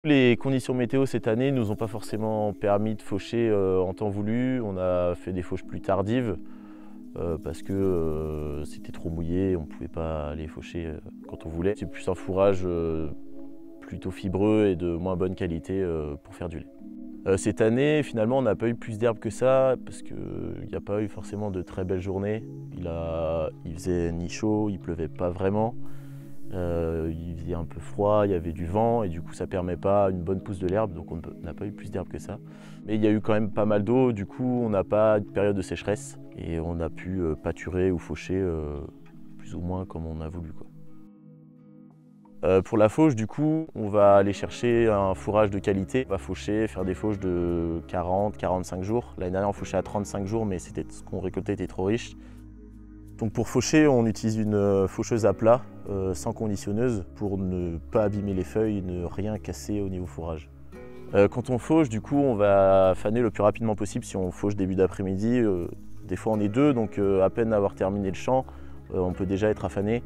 Les conditions météo cette année ne nous ont pas forcément permis de faucher en temps voulu. On a fait des fauches plus tardives parce que c'était trop mouillé, on ne pouvait pas aller faucher quand on voulait. C'est plus un fourrage plutôt fibreux et de moins bonne qualité pour faire du lait. Cette année, finalement, on n'a pas eu plus d'herbe que ça parce qu'il n'y a pas eu forcément de très belles journées. Il faisait ni chaud, il pleuvait pas vraiment. Il faisait un peu froid, il y avait du vent et du coup ça ne permet pas une bonne pousse de l'herbe, donc on n'a pas eu plus d'herbe que ça. Mais il y a eu quand même pas mal d'eau, du coup on n'a pas de période de sécheresse et on a pu pâturer ou faucher plus ou moins comme on a voulu, quoi. Pour la fauche, du coup, on va aller chercher un fourrage de qualité. On va faucher, faire des fauches de 40-45 jours. L'année dernière on fauchait à 35 jours mais ce qu'on récoltait était trop riche. Donc pour faucher, on utilise une faucheuse à plat, sans conditionneuse, pour ne pas abîmer les feuilles, ne rien casser au niveau fourrage. Quand on fauche, du coup, on va faner le plus rapidement possible si on fauche début d'après-midi. Des fois on est deux, donc à peine avoir terminé le champ, on peut déjà être affané.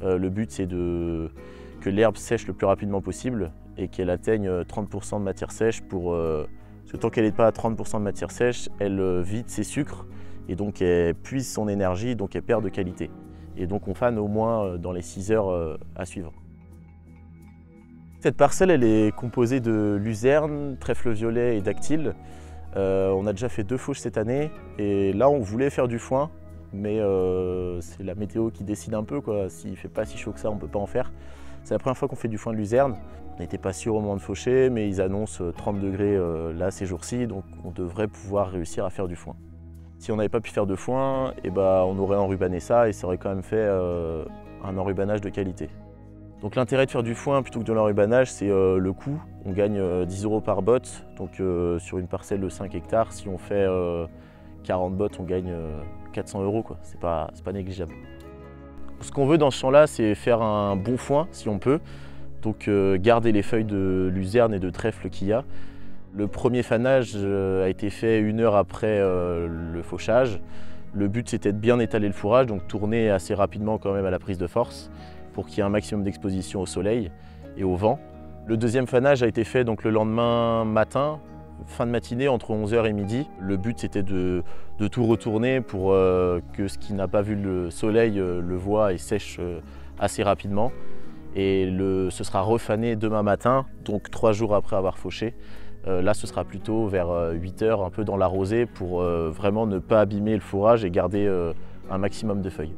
Le but c'est que l'herbe sèche le plus rapidement possible et qu'elle atteigne 30% de matière sèche parce que tant qu'elle n'est pas à 30% de matière sèche, elle vide ses sucres. Et donc elle puise son énergie, donc elle perd de qualité. Et donc on fane au moins dans les 6 heures à suivre. Cette parcelle, elle est composée de luzerne, trèfle violet et dactyle. On a déjà fait 2 fauches cette année et là on voulait faire du foin, mais c'est la météo qui décide un peu, quoi. S'il ne fait pas si chaud que ça, on ne peut pas en faire. C'est la première fois qu'on fait du foin de luzerne. On n'était pas sûr au moment de faucher, mais ils annoncent 30 degrés là ces jours-ci, donc on devrait pouvoir réussir à faire du foin. Si on n'avait pas pu faire de foin, on aurait enrubanné ça et ça aurait quand même fait un enrubanage de qualité. Donc l'intérêt de faire du foin plutôt que de l'enrubanage, c'est le coût. On gagne 10 € par botte, donc sur une parcelle de 5 hectares, si on fait 40 bottes, on gagne 400 €, quoi. C'est pas négligeable. Ce qu'on veut dans ce champ-là, c'est faire un bon foin, si on peut. Donc garder les feuilles de luzerne et de trèfle qu'il y a. Le premier fanage a été fait 1 heure après le fauchage. Le but c'était de bien étaler le fourrage, donc tourner assez rapidement quand même à la prise de force pour qu'il y ait un maximum d'exposition au soleil et au vent. Le deuxième fanage a été fait donc le lendemain matin, fin de matinée entre 11 h et midi. Le but c'était de tout retourner pour que ce qui n'a pas vu le soleil le voit et sèche assez rapidement. Et ce sera refané demain matin, donc 3 jours après avoir fauché. Là, ce sera plutôt vers 8 h, un peu dans la rosée, pour vraiment ne pas abîmer le fourrage et garder un maximum de feuilles.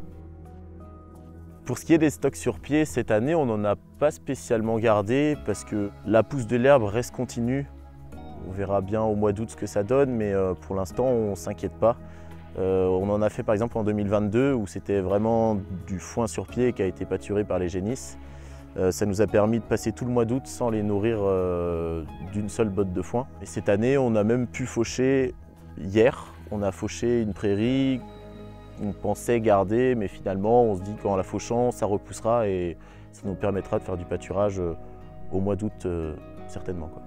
Pour ce qui est des stocks sur pied, cette année, on n'en a pas spécialement gardé parce que la pousse de l'herbe reste continue. On verra bien au mois d'août ce que ça donne, mais pour l'instant, on ne s'inquiète pas. On en a fait par exemple en 2022 où c'était vraiment du foin sur pied qui a été pâturé par les génisses. Ça nous a permis de passer tout le mois d'août sans les nourrir d'une seule botte de foin. Et cette année, on a même pu faucher hier. On a fauché une prairie qu'on pensait garder, mais finalement, on se dit qu'en la fauchant, ça repoussera et ça nous permettra de faire du pâturage au mois d'août certainement, quoi.